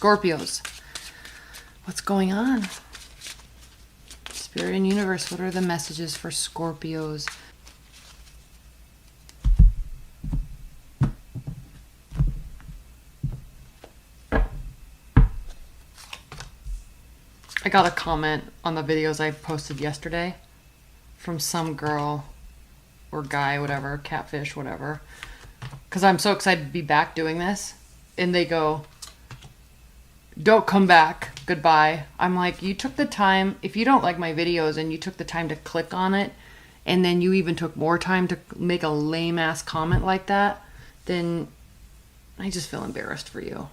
Scorpios. What's going on? Spirit and universe, what are the messages for Scorpios? I got a comment on the videos I posted yesterday from some girl or guy, whatever, catfish, whatever, because I'm so excited to be back doing this. And they go, "Don't come back. Goodbye." I'm like, you took the time. If you don't like my videos and you took the time to click on it, and then you even took more time to make a lame ass comment like that, then I just feel embarrassed for you.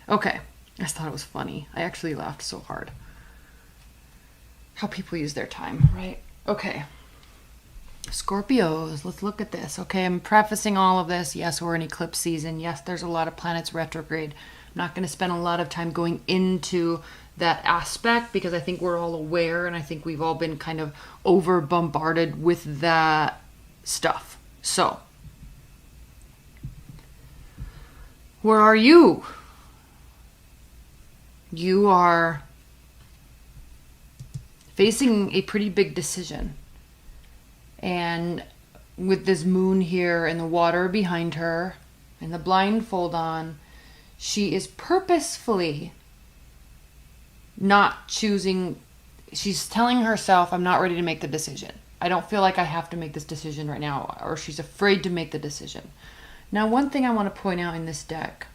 Okay, I just thought it was funny. I actually laughed so hard. How people use their time, right? Okay. Scorpios, let's look at this. Okay, I'm prefacing all of this. Yes, we're in eclipse season. Yes, there's a lot of planets retrograde. I'm not going to spend a lot of time going into that aspect because I think we're all aware and I think we've all been kind of over bombarded with that stuff. So, where are you? You are facing a pretty big decision. And with this moon here and the water behind her and the blindfold on, she is purposefully not choosing. She's telling herself, I'm not ready to make the decision. I don't feel like I have to make this decision right now. Or she's afraid to make the decision. Now, one thing I want to point out in this deck.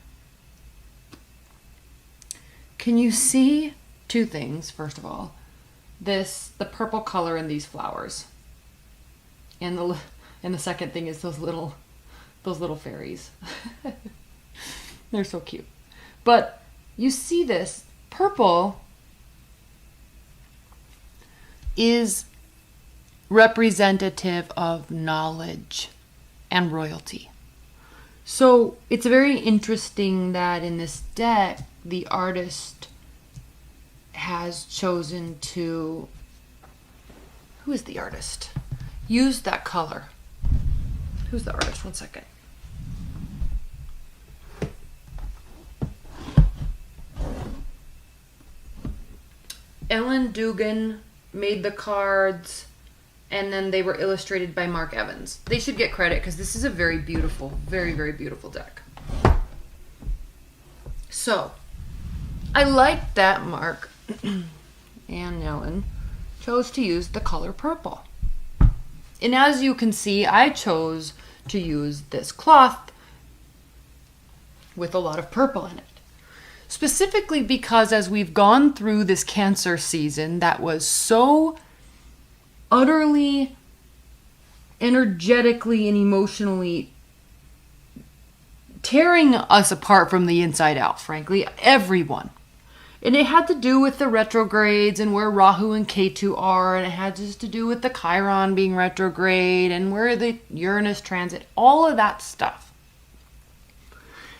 Can you see two things, first of all? The purple color in these flowers. And the second thing is those little fairies. They're so cute. But you see this purple is representative of knowledge and royalty. So it's very interesting that in this deck, the artist has chosen to... Who is the artist? Use that color. Who's the artist? One second. Ellen Dugan made the cards, and then they were illustrated by Mark Evans. They should get credit because this is a very beautiful, very, very beautiful deck. So, I like that Mark and Ellen chose to use the color purple. And as you can see, I chose to use this cloth with a lot of purple in it. Specifically because as we've gone through this Cancer season that was so utterly, energetically, and emotionally tearing us apart from the inside out, frankly, everyone. And it had to do with the retrogrades and where Rahu and Ketu are, and it had just to do with the Chiron being retrograde and where the Uranus transit, all of that stuff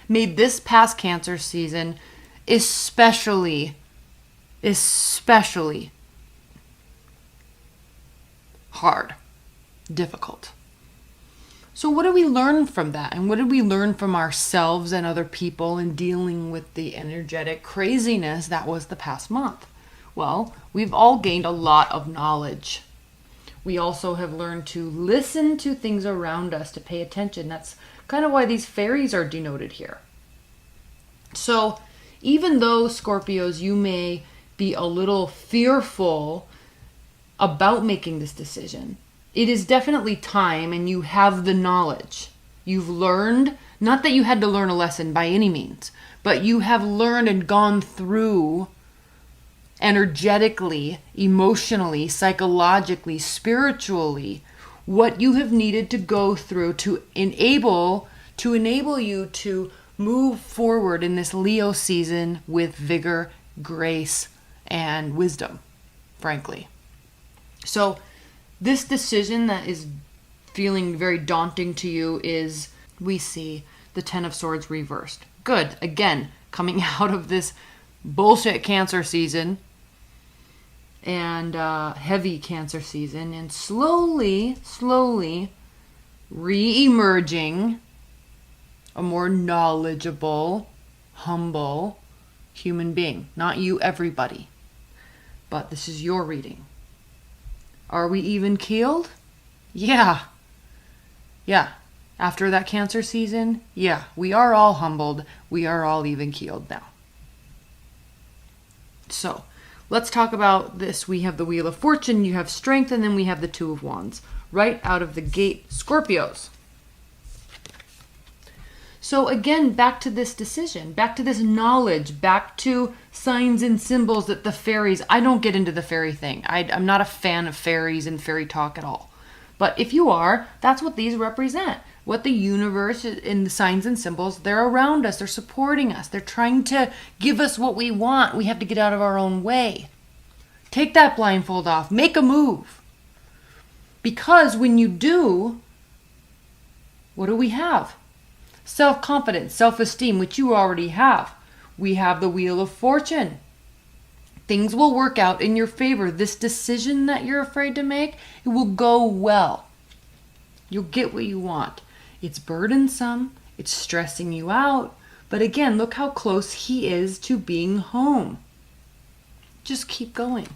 made this past Cancer season especially hard, difficult. So what do we learn from that? And what did we learn from ourselves and other people in dealing with the energetic craziness that was the past month? Well, we've all gained a lot of knowledge. We also have learned to listen to things around us, to pay attention. That's kind of why these fairies are denoted here. So even though, Scorpios, you may be a little fearful about making this decision, it is definitely time, and you have the knowledge. You've learned, not that you had to learn a lesson by any means, but you have learned and gone through energetically, emotionally, psychologically, spiritually, what you have needed to go through to enable you to move forward in this Leo season with vigor, grace, and wisdom, frankly. So this decision that is feeling very daunting to you is, we see the Ten of Swords reversed. Good. Again, coming out of this bullshit Cancer season and heavy Cancer season, and slowly re-emerging a more knowledgeable, humble human being. Not you, everybody. But this is your reading. Are we even keeled? Yeah. Yeah. After that Cancer season, yeah, we are all humbled. We are all even keeled now. So, let's talk about this. We have the Wheel of Fortune, you have Strength, and then we have the Two of Wands. Right out of the gate, Scorpios. So again, back to this decision, back to this knowledge, back to signs and symbols that the fairies, I don't get into the fairy thing. I'm not a fan of fairies and fairy talk at all. But if you are, that's what these represent. What the universe in the signs and symbols, they're around us, they're supporting us, they're trying to give us what we want. We have to get out of our own way. Take that blindfold off, make a move. Because when you do, what do we have? Self-confidence, self-esteem, which you already have. We have the Wheel of Fortune. Things will work out in your favor. This decision that you're afraid to make, it will go well. You'll get what you want. It's burdensome. It's stressing you out. But again, look how close he is to being home. Just keep going.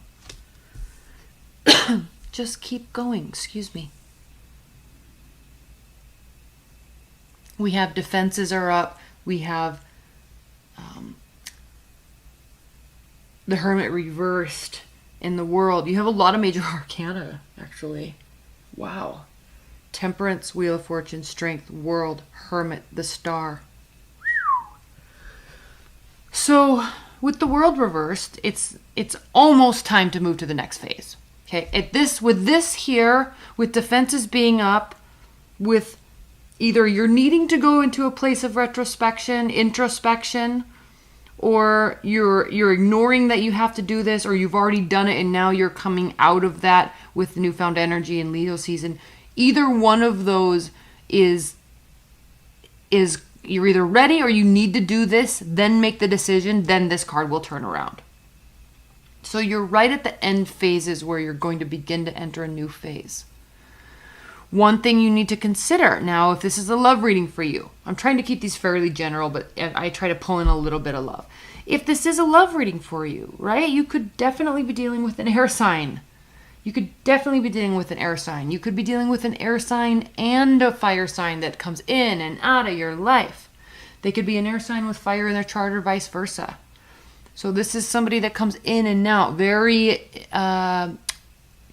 Just keep going. Excuse me. We have defenses are up. We have the Hermit reversed in the World. You have a lot of major arcana, actually. Wow. Temperance, Wheel of Fortune, Strength, World, Hermit, the Star. So with the World reversed, it's almost time to move to the next phase. Okay, with this here, with defenses being up, with either you're needing to go into a place of retrospection, introspection, or you're ignoring that you have to do this, or you've already done it and now you're coming out of that with newfound energy in Leo season. Either one of those is you're either ready or you need to do this, then make the decision, then this card will turn around. So you're right at the end phases where you're going to begin to enter a new phase. One thing you need to consider now, if this is a love reading for you, I'm trying to keep these fairly general, but I try to pull in a little bit of love. If this is a love reading for you, right, you could definitely be dealing with an air sign. You could definitely be dealing with an air sign. You could be dealing with an air sign and a fire sign that comes in and out of your life. They could be an air sign with fire in their chart or vice versa. So this is somebody that comes in and out, very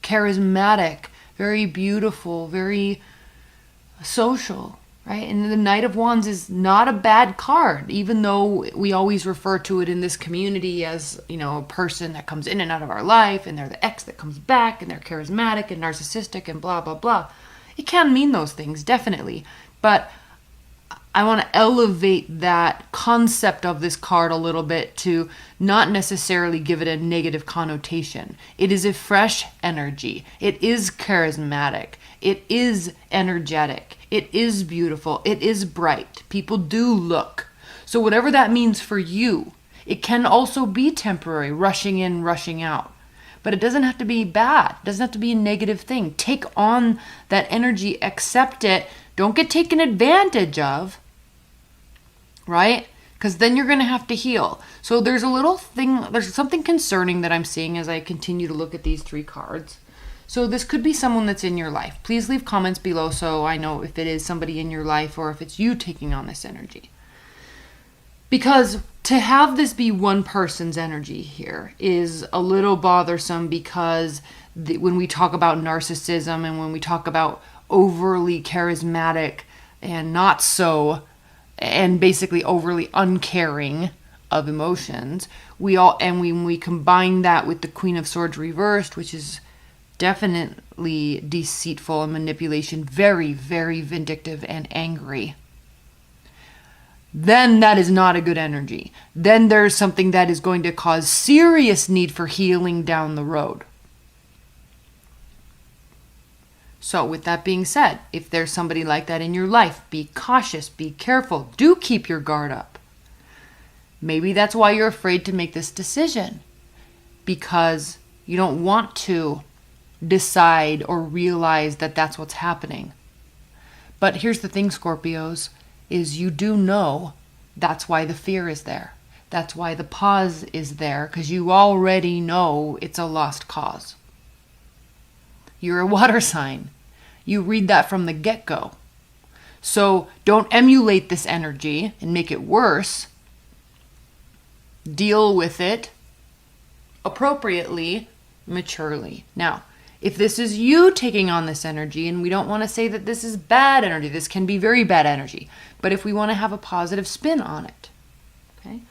charismatic, very beautiful, very social, right? And the Knight of Wands is not a bad card, even though we always refer to it in this community as, you know, a person that comes in and out of our life, and they're the ex that comes back, and they're charismatic and narcissistic and blah, blah, blah. It can mean those things, definitely. But I want to elevate that concept of this card a little bit to not necessarily give it a negative connotation. It is a fresh energy. It is charismatic. It is energetic. It is beautiful. It is bright. People do look. So whatever that means for you, it can also be temporary, rushing in, rushing out. But it doesn't have to be bad. It doesn't have to be a negative thing. Take on that energy, accept it. Don't get taken advantage of. Right? Because then you're going to have to heal. So there's something concerning that I'm seeing as I continue to look at these three cards. So this could be someone that's in your life. Please leave comments below so I know if it is somebody in your life or if it's you taking on this energy. Because to have this be one person's energy here is a little bothersome, because when we talk about narcissism and when we talk about overly charismatic and not so, and basically overly uncaring of emotions, when we combine that with the Queen of Swords reversed, which is definitely deceitful and manipulation, very, very vindictive and angry, then that is not a good energy. Then there's something that is going to cause serious need for healing down the road. So with that being said, if there's somebody like that in your life, be cautious, be careful, do keep your guard up. Maybe that's why you're afraid to make this decision, because you don't want to decide or realize that that's what's happening. But here's the thing, Scorpios, is you do know that's why the fear is there. That's why the pause is there, because you already know it's a lost cause. You're a water sign. You read that from the get-go. So don't emulate this energy and make it worse. Deal with it appropriately, maturely. Now, if this is you taking on this energy, and we don't want to say that this is bad energy, this can be very bad energy, but if we want to have a positive spin on it, okay?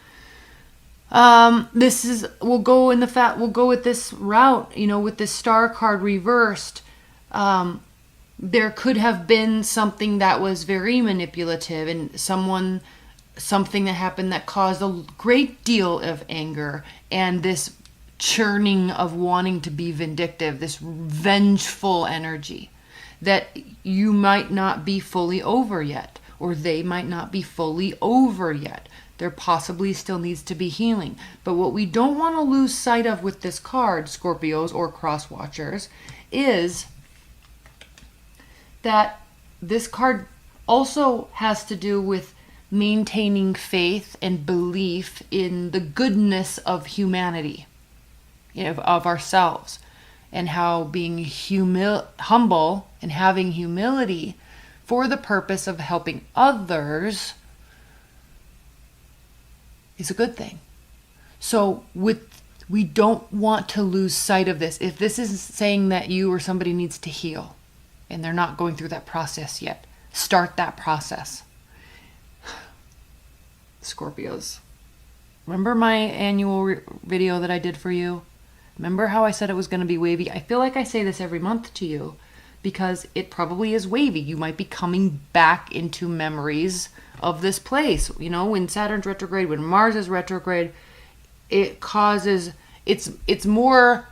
We'll go with this route, with this star card reversed. There could have been something that was very manipulative, and something that happened that caused a great deal of anger and this churning of wanting to be vindictive, this vengeful energy that you might not be fully over yet, or they might not be fully over yet. There possibly still needs to be healing. But what we don't want to lose sight of with this card, Scorpios or cross watchers, is that this card also has to do with maintaining faith and belief in the goodness of humanity, of ourselves, and how being humble and having humility for the purpose of helping others is a good thing. So we don't want to lose sight of this. If this is saying that you or somebody needs to heal and they're not going through that process yet, start that process. Scorpios, remember my annual video that I did for you? Remember how I said it was going to be wavy? I feel like I say this every month to you because it probably is wavy. You might be coming back into memories of this place. When Saturn's retrograde, when Mars is retrograde, it causes, it's more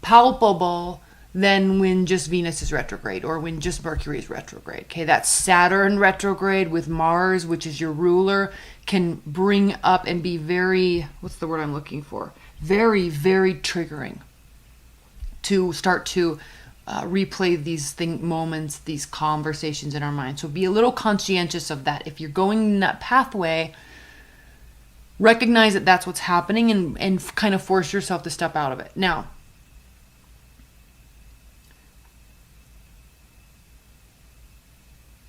palpable than when just Venus is retrograde or when just Mercury is retrograde. Okay, that Saturn retrograde with Mars, which is your ruler, can bring up and be very, what's the word I'm looking for? Very, very triggering to start to replay these moments, these conversations in our mind. So be a little conscientious of that. If you're going in that pathway, recognize that that's what's happening and kind of force yourself to step out of it. Now,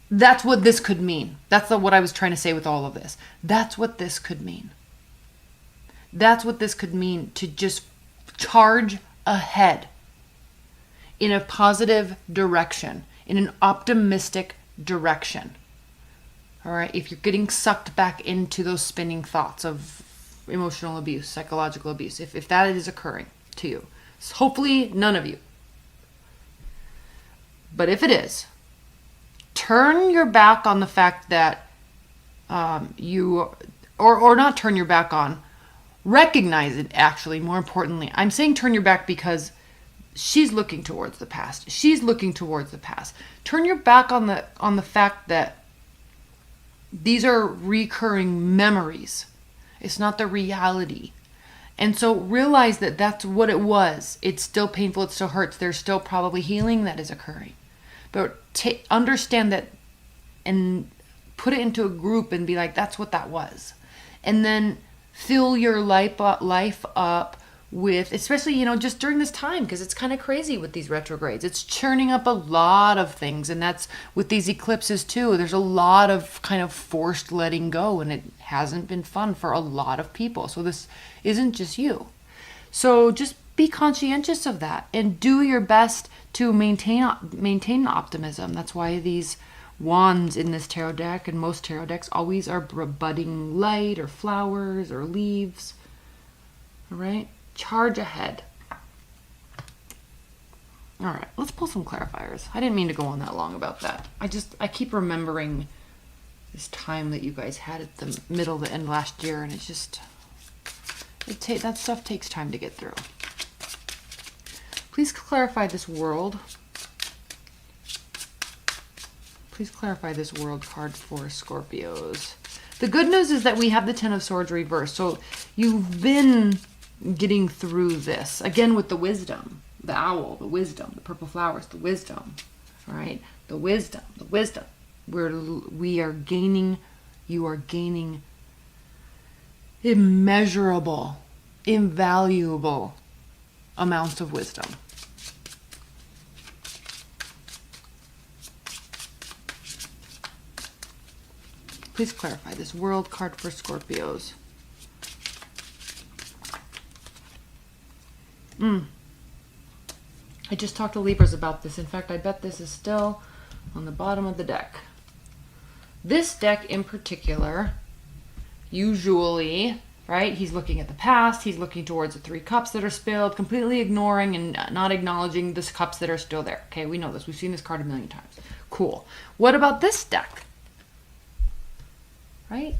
that's what this could mean. That's what I was trying to say with all of this. That's what this could mean. That's what this could mean, to just charge ahead in a positive direction, in an optimistic direction. All right, if you're getting sucked back into those spinning thoughts of emotional abuse, psychological abuse, if that is occurring to you, hopefully none of you. But if it is, turn your back on the fact that or not turn your back on, recognize it. Actually, more importantly, I'm saying turn your back because she's looking towards the past. She's looking towards the past. Turn your back on the fact that these are recurring memories. It's not the reality. And so realize that that's what it was. It's still painful. It still hurts. There's still probably healing that is occurring. But understand that and put it into a group and be like, that's what that was. And then fill your life up with, especially, just during this time, because it's kind of crazy with these retrogrades. It's churning up a lot of things. And that's with these eclipses too. There's a lot of kind of forced letting go, and it hasn't been fun for a lot of people. So this isn't just you. So just be conscientious of that and do your best to maintain optimism. That's why these wands in this tarot deck and most tarot decks always are budding light or flowers or leaves. All right, charge ahead. All right, let's pull some clarifiers. I didn't mean to go on that long about that. I keep remembering this time that you guys had at the middle of the end last year, and it's just that stuff takes time to get through. Please clarify this world. Please clarify this world card for Scorpios. The good news is that we have the Ten of Swords reversed. So you've been getting through this. Again with the wisdom. The owl, the wisdom. The purple flowers, the wisdom. All right? The wisdom, the wisdom. we are gaining, you are gaining immeasurable, invaluable amounts of wisdom. Please clarify this World card for Scorpios. I just talked to Libras about this. In fact, I bet this is still on the bottom of the deck. This deck in particular, usually, right, he's looking at the past, he's looking towards the 3 cups that are spilled, completely ignoring and not acknowledging the cups that are still there. Okay, we know this. We've seen this card a million times. Cool. What about this deck? Right?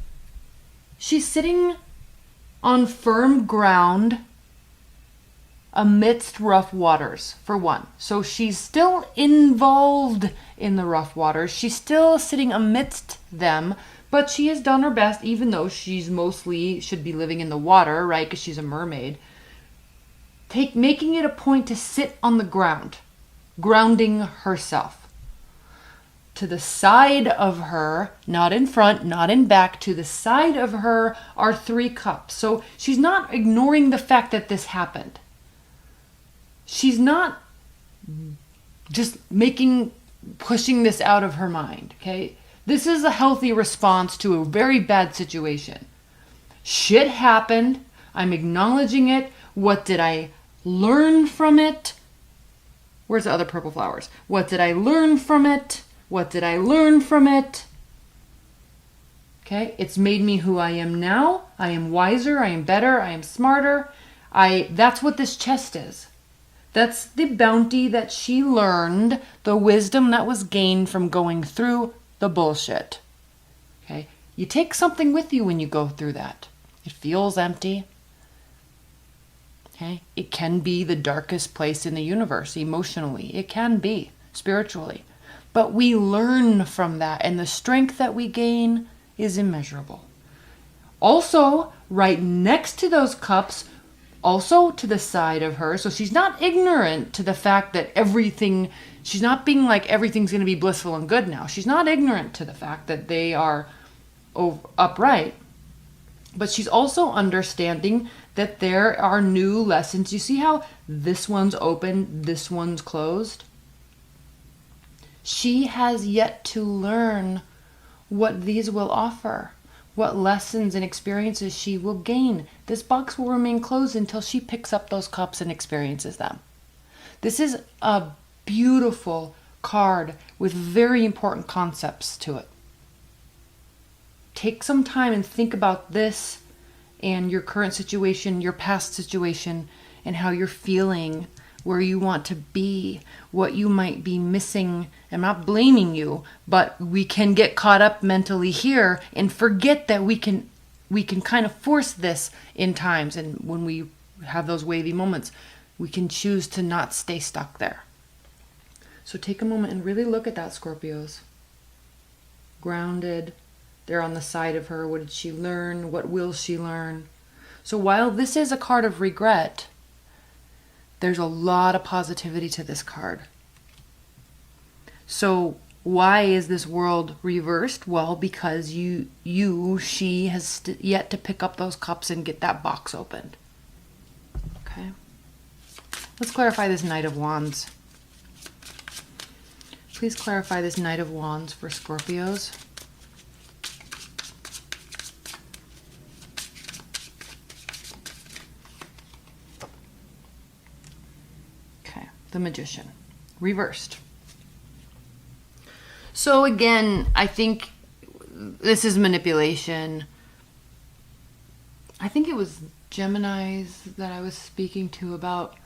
She's sitting on firm ground amidst rough waters, for one. So she's still involved in the rough waters. She's still sitting amidst them, but she has done her best, even though she's mostly should be living in the water, right? Because she's a mermaid. Making it a point to sit on the ground, grounding herself. To the side of her, not in front, not in back, to the side of her are 3 cups. So she's not ignoring the fact that this happened. She's not just pushing this out of her mind, okay? This is a healthy response to a very bad situation. Shit happened. I'm acknowledging it. What did I learn from it? Where's the other purple flowers? What did I learn from it? What did I learn from it? Okay, it's made me who I am now. I am wiser. I am better. I am smarter. That's what this chest is. That's the bounty that she learned, the wisdom that was gained from going through the bullshit. Okay? You take something with you when you go through that. It feels empty. Okay? It can be the darkest place in the universe emotionally. It can be spiritually. But we learn from that, and the strength that we gain is immeasurable. Also, right next to those cups, also to the side of her, so she's not ignorant to the fact that she's not being like everything's going to be blissful and good now. She's not ignorant to the fact that they are upright. But she's also understanding that there are new lessons. You see how this one's open, this one's closed? She has yet to learn what these will offer, what lessons and experiences she will gain. This box will remain closed until she picks up those cups and experiences them. This is a beautiful card with very important concepts to it. Take some time and think about this and your current situation, your past situation, and how you're feeling, where you want to be, what you might be missing. I'm not blaming you, but we can get caught up mentally here and forget that we can kind of force this in times. And when we have those wavy moments, we can choose to not stay stuck there. So take a moment and really look at that, Scorpios. Grounded. They're on the side of her. What did she learn? What will she learn? So while this is a card of regret, there's a lot of positivity to this card. So why is this world reversed? Well, because she has yet to pick up those cups and get that box opened. Okay. Let's clarify this Knight of Wands. Please clarify this Knight of Wands for Scorpios. The Magician, reversed. So again, I think this is manipulation. I think it was Geminis that I was speaking to about.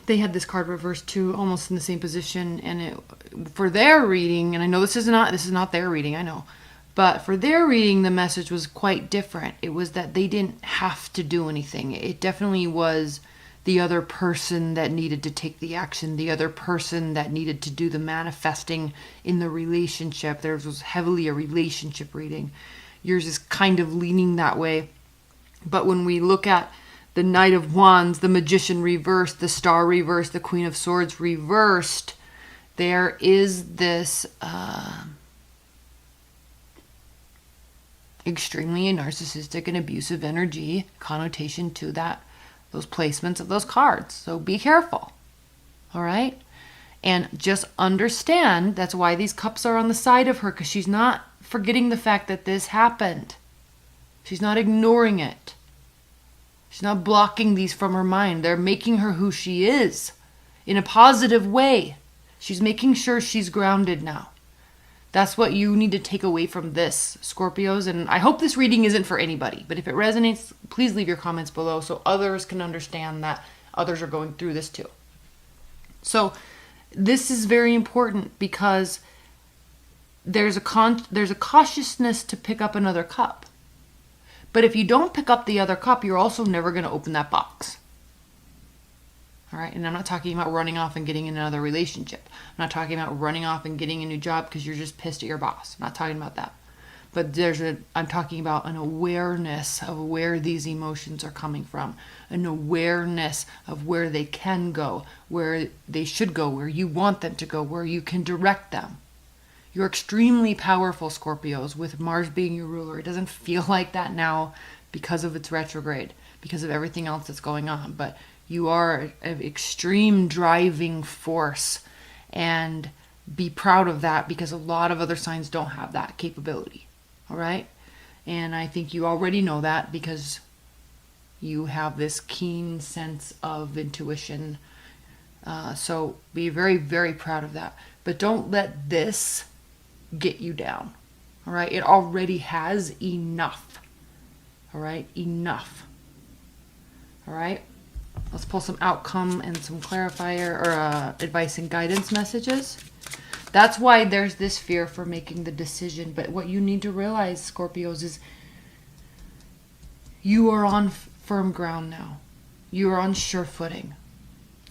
They had this card reversed too, almost in the same position, and for their reading, and I know this is not their reading, I know, but for their reading, the message was quite different. It was that they didn't have to do anything. It definitely was the other person that needed to take the action, the other person that needed to do the manifesting in the relationship. Theirs was heavily a relationship reading. Yours is kind of leaning that way. But when we look at the Knight of Wands, the Magician reversed, the Star reversed, the Queen of Swords reversed, There is this extremely narcissistic and abusive energy connotation to those placements of those cards. So be careful. All right? And just understand that's why these cups are on the side of her, because she's not forgetting the fact that this happened. She's not ignoring it. She's not blocking these from her mind. They're making her who she is in a positive way. She's making sure she's grounded now. That's what you need to take away from this, Scorpios. And I hope this reading isn't for anybody, but if it resonates, please leave your comments below so others can understand that others are going through this too. So this is very important because there's a cautiousness to pick up another cup. But if you don't pick up the other cup, you're also never going to open that box. All right. And I'm not talking about running off and getting in another relationship. I'm not talking about running off and getting a new job because you're just pissed at your boss. I'm not talking about that. But I'm talking about an awareness of where these emotions are coming from, an awareness of where they can go, where they should go, where you want them to go, where you can direct them. You're extremely powerful, Scorpios, with Mars being your ruler. It doesn't feel like that now because of its retrograde, because of everything else that's going on. But you are an extreme driving force, and be proud of that because a lot of other signs don't have that capability. All right? And I think you already know that because you have this keen sense of intuition. So be very, very proud of that. But don't let this get you down. All right? It already has enough. All right? Enough. All right? Let's pull some outcome and some clarifier or advice and guidance messages. That's why there's this fear for making the decision. But what you need to realize, Scorpios, is you are on firm ground now. You are on sure footing.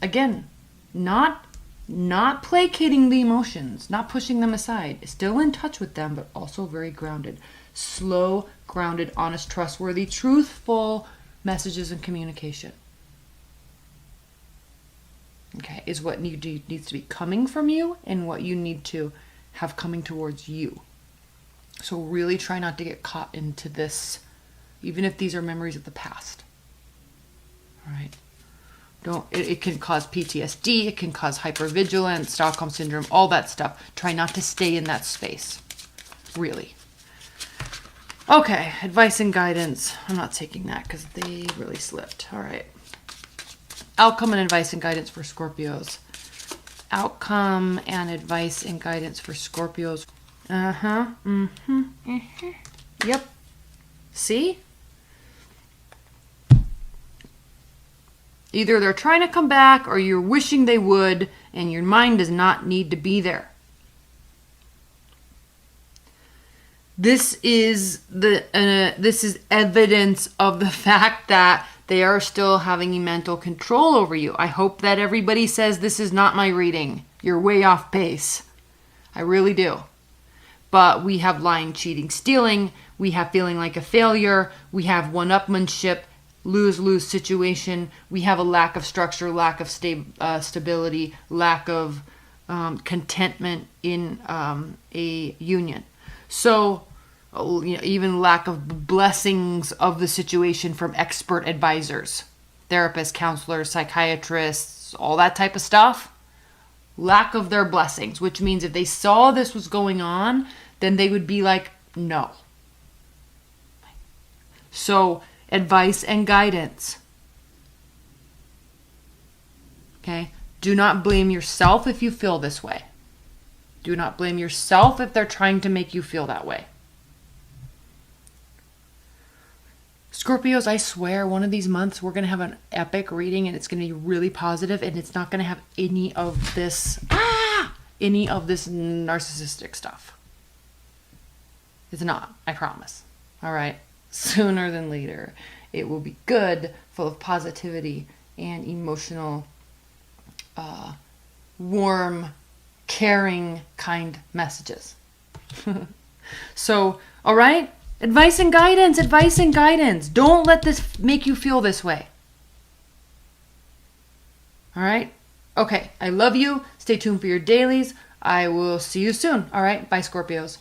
Again, not placating the emotions, not pushing them aside. Still in touch with them, but also very grounded. Slow, grounded, honest, trustworthy, truthful messages and communication. Okay, is what needs to be coming from you and what you need to have coming towards you. So really try not to get caught into this, even if these are memories of the past. All right. It can cause PTSD, it can cause hypervigilance, Stockholm syndrome, all that stuff. Try not to stay in that space. Really. Okay, advice and guidance. I'm not taking that because they really slipped. All right. Outcome and advice and guidance for Scorpios. Outcome and advice and guidance for Scorpios. Yep. See? Either they're trying to come back or you're wishing they would, and your mind does not need to be there. This is evidence of the fact that they are still having mental control over you. I hope that everybody says this is not my reading. You're way off base. I really do. But we have lying, cheating, stealing. We have feeling like a failure. We have one-upmanship, lose-lose situation. We have a lack of structure, lack of stability, lack of contentment in a union. So even lack of blessings of the situation from expert advisors, therapists, counselors, psychiatrists, all that type of stuff. Lack of their blessings, which means if they saw this was going on, then they would be like, no. So advice and guidance. Okay? Do not blame yourself if you feel this way. Do not blame yourself if they're trying to make you feel that way. Scorpios, I swear one of these months we're going to have an epic reading and it's going to be really positive and it's not going to have any of this narcissistic stuff. It's not, I promise. All right. Sooner than later, it will be good, full of positivity and emotional, warm, caring, kind messages. So, all right. Advice and guidance, advice and guidance. Don't let this make you feel this way. All right? Okay, I love you. Stay tuned for your dailies. I will see you soon. All right. Bye, Scorpios.